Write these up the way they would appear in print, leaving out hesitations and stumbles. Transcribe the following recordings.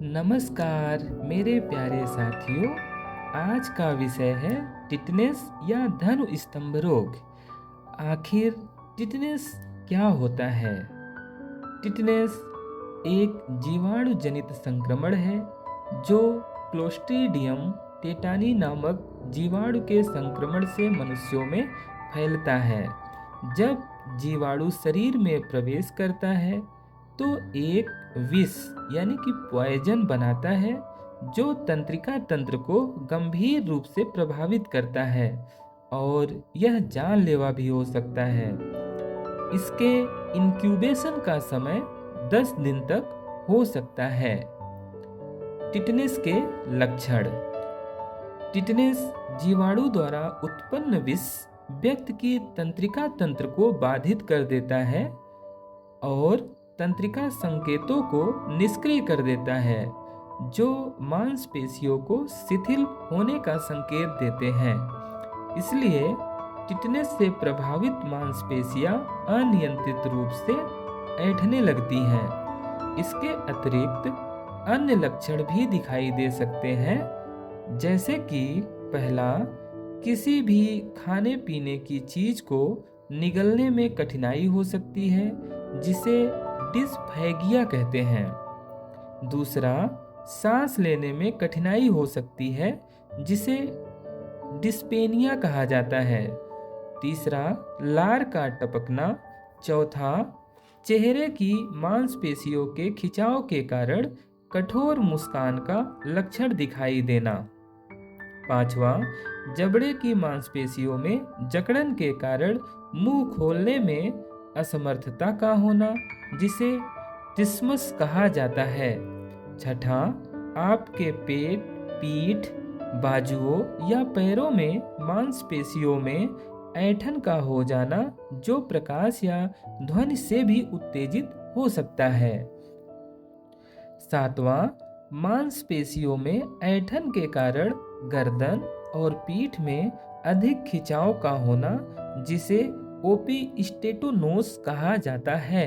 नमस्कार मेरे प्यारे साथियों। आज का विषय है टिटनेस या धनु स्तंभ रोग। आखिर टिटनेस क्या होता है? टिटनेस एक जीवाणु जनित संक्रमण है जो क्लोस्ट्रीडियम टेटानी नामक जीवाणु के संक्रमण से मनुष्यों में फैलता है। जब जीवाणु शरीर में प्रवेश करता है तो एक विष यानी कि पॉइजन बनाता है जो तंत्रिका तंत्र को गंभीर रूप से प्रभावित करता है और यह जानलेवा भी हो सकता है। इसके इंक्यूबेशन का समय 10 दिन तक हो सकता है। टिटनेस के लक्षण। टिटनेस जीवाणु द्वारा उत्पन्न विष व्यक्ति की तंत्रिका तंत्र को बाधित कर देता है और तंत्रिका संकेतों को निष्क्रिय कर देता है जो मांसपेशियों को शिथिल होने का संकेत देते हैं। इसलिए टिटनेस से प्रभावित मांसपेशियां अनियंत्रित रूप से ऐंठने लगती हैं। इसके अतिरिक्त अन्य लक्षण भी दिखाई दे सकते हैं, जैसे कि पहला, किसी भी खाने पीने की चीज को निगलने में कठिनाई हो सकती है जिसे डिस्फेगिया कहते हैं। दूसरा, सांस लेने में कठिनाई हो सकती है जिसे डिस्पेनिया कहा जाता है। तीसरा, लार का टपकना। चौथा, चेहरे की मांसपेशियों के खिंचाव के कारण कठोर मुस्कान का लक्षण दिखाई देना। पांचवा, जबड़े की मांसपेशियों में जकड़न के कारण मुंह खोलने में असमर्थता का होना जिसे ट्रिस्मस कहा जाता है। छठा, आपके पेट, पीठ, बाजुओं या पैरों में मांसपेशियों में ऐंठन का हो जाना जो प्रकाश या ध्वनि से भी उत्तेजित हो सकता है। सातवां, मांसपेशियों में ऐंठन के कारण गर्दन और पीठ में अधिक खिंचाव का होना जिसे ओपिस्टेटोनोस कहा जाता है।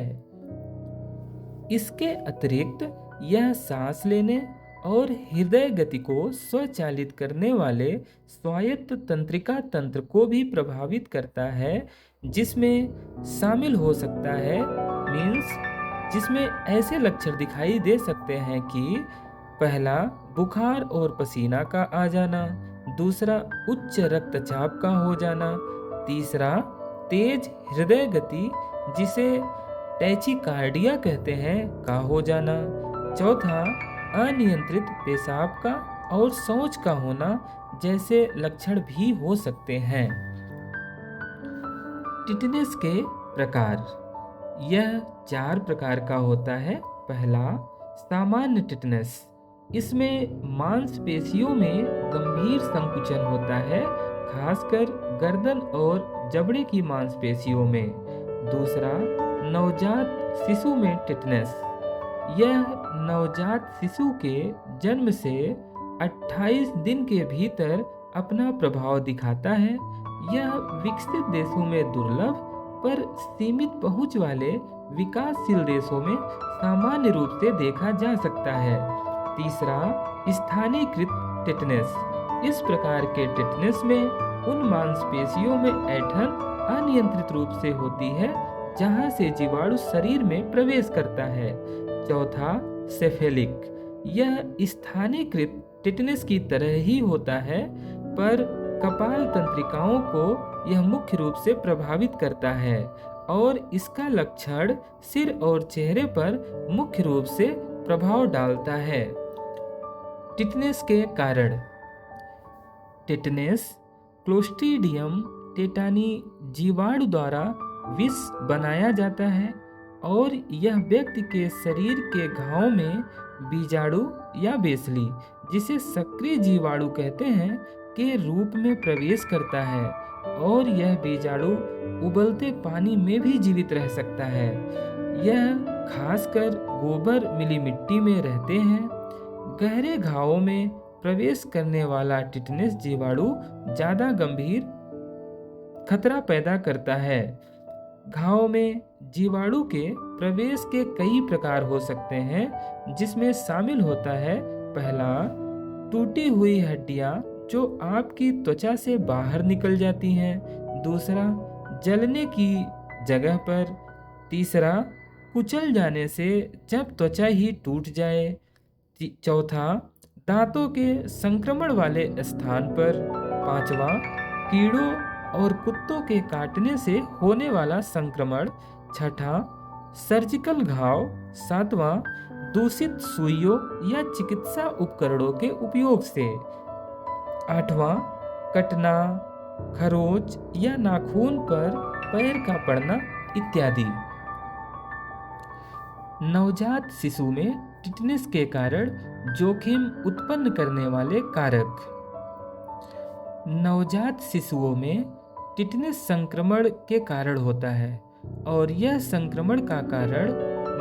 इसके अतिरिक्त यह सांस लेने और हृदय गति को स्वचालित करने वाले स्वायत्त तंत्रिका तंत्र को भी प्रभावित करता है, जिसमें शामिल हो सकता है जिसमें ऐसे लक्षण दिखाई दे सकते हैं कि पहला, बुखार और पसीना का आ जाना। दूसरा, उच्च रक्तचाप का हो जाना। तीसरा, तेज हृदय गति जिसे टैचिकार्डिया कहते हैं का हो जाना। चौथा, अनियंत्रित पेशाब का और शौच का होना जैसे लक्षण भी हो सकते हैं। टिटनेस के प्रकार। यह 4 प्रकार का होता है। पहला, सामान्य टिटनेस। इसमें मांसपेशियों में गंभीर संकुचन होता है, खासकर गर्दन और जबड़े की मांसपेशियों में। दूसरा, नवजात शिशु में टिटनेस। यह नवजात शिशु के जन्म से 28 दिन के भीतर अपना प्रभाव दिखाता है। यह विकसित देशों में दुर्लभ पर सीमित पहुंच वाले विकासशील देशों में सामान्य रूप से देखा जा सकता है। तीसरा, स्थानीयकृत टिटनेस। इस प्रकार के टिटनेस में उन मांसपेशियों में ऐंठन अनियंत्रित रूप से होती है जहां से जीवाणु शरीर में प्रवेश करता है। चौथा, सेफेलिक। यह स्थानीयकृत टिटनेस की तरह ही होता है, पर कपाल तंत्रिकाओं को यह मुख्य रूप से प्रभावित करता है और इसका लक्षण सिर और चेहरे पर मुख्य रूप से प्रभाव डालता है। टिटनेस के कारण। टिटनेस क्लोस्ट्रीडियम टेटानी जीवाणु द्वारा विष बनाया जाता है और यह व्यक्ति के शरीर के घाव में बीजाणु या बेसली, जिसे सक्रिय जीवाणु कहते हैं, के रूप में प्रवेश करता है और यह बीजाणु उबलते पानी में भी जीवित रह सकता है। यह खासकर गोबर मिली मिट्टी में रहते हैं। गहरे घावों में प्रवेश करने वाला टिटनेस जीवाणु ज्यादा गंभीर खतरा पैदा करता है। घाव में जीवाणु के प्रवेश के कई प्रकार हो सकते हैं, जिसमें शामिल होता है: पहला, टूटी हुई हड्डियां जो आपकी त्वचा से बाहर निकल जाती हैं। दूसरा, जलने की जगह पर। तीसरा, कुचल जाने से जब त्वचा ही टूट जाए। चौथा, दांतों के संक्रमण वाले स्थान पर। पांचवा, कीड़ों और कुत्तों के काटने से होने वाला संक्रमण। छठा, सर्जिकल घाव। सातवां, दूषित सुइयों या चिकित्सा उपकरणों के उपयोग से। आठवां, कटना, खरोंच या नाखून पर पैर का पड़ना इत्यादि। नवजात शिशु में टिटनेस के कारण जोखिम उत्पन्न करने वाले कारक। नवजात शिशुओं में टिटनेस संक्रमण के कारण होता है और यह संक्रमण का कारण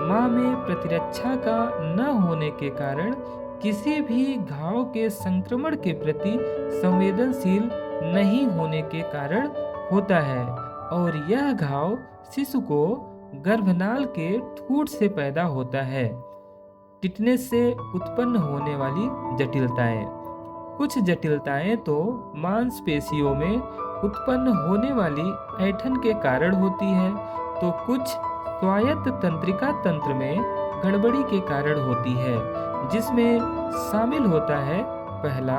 मां में प्रतिरक्षा का न होने के कारण किसी भी घाव के संक्रमण के प्रति संवेदनशील नहीं होने के कारण होता है और यह घाव शिशु को गर्भनाल के ठूंठ से पैदा होता है। टिटनेस से उत्पन्न होने वाली जटिलताएं। कुछ जटिलताएं तो मांसपेशियों में उत्पन्न होने वाली ऐंठन के कारण होती है, तो कुछ स्वायत्त तंत्रिका तंत्र में गड़बड़ी के कारण होती है, जिसमें शामिल होता है: पहला,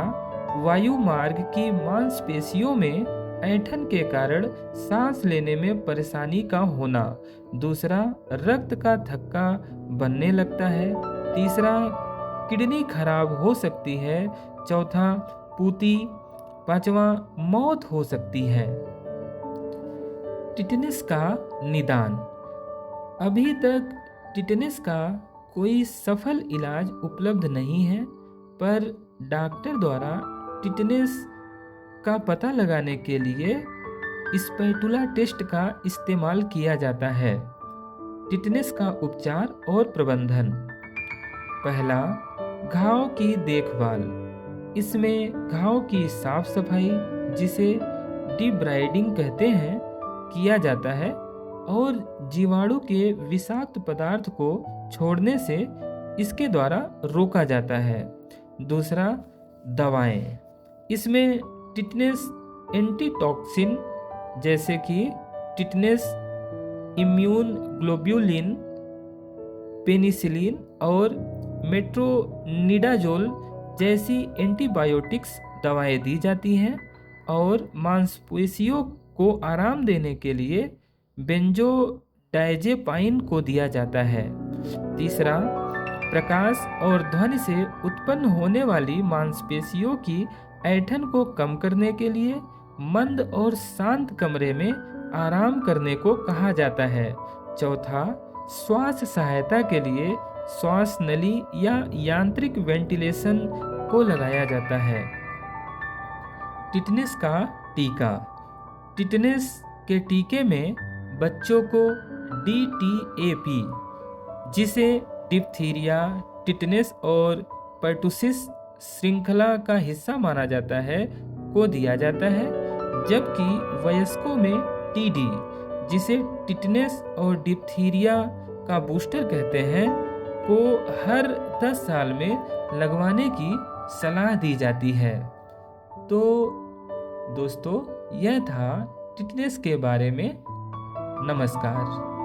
वायु मार्ग की मांसपेशियों में ऐंठन के कारण सांस लेने में परेशानी का होना। दूसरा, रक्त का थक्का बनने लगता है। तीसरा, किडनी खराब हो सकती है। चौथा, पूती। पांचवा, मौत हो सकती है। टिटनेस का निदान। अभी तक टिटनेस का कोई सफल इलाज उपलब्ध नहीं है, पर डॉक्टर द्वारा टिटनेस का पता लगाने के लिए स्पैटुला टेस्ट का इस्तेमाल किया जाता है। टिटनेस का उपचार और प्रबंधन। पहला, घाव की देखभाल। इसमें घाव की साफ सफाई, जिसे डिब्राइडिंग कहते हैं, किया जाता है और जीवाणु के विषाक्त पदार्थ को छोड़ने से इसके द्वारा रोका जाता है। दूसरा, दवाएं। इसमें टिटनेस एंटीटॉक्सिन जैसे कि टिटनेस इम्यून ग्लोब्यूलिन, पेनिसिलिन और मेट्रोनिडाजोल जैसी एंटीबायोटिक्स दवाएं दी जाती हैं और मांसपेशियों को आराम देने के लिए बेंजोडायजेपाइन को दिया जाता है। तीसरा, प्रकाश और ध्वनि से उत्पन्न होने वाली मांसपेशियों की ऐंठन को कम करने के लिए मंद और शांत कमरे में आराम करने को कहा जाता है। चौथा, श्वास सहायता के लिए श्वास नली या यांत्रिक वेंटिलेशन को लगाया जाता है। टिटनेस का टीका। टिटनेस के टीके में बच्चों को DTaP, जिसे डिप्थीरिया, टिटनेस और पर्टुसिस श्रृंखला का हिस्सा माना जाता है, को दिया जाता है, जबकि वयस्कों में TD, जिसे टिटनेस और डिप्थीरिया का बूस्टर कहते हैं, को हर 10 साल में लगवाने की सलाह दी जाती है। तो दोस्तों, यह था टिटनेस के बारे में। नमस्कार।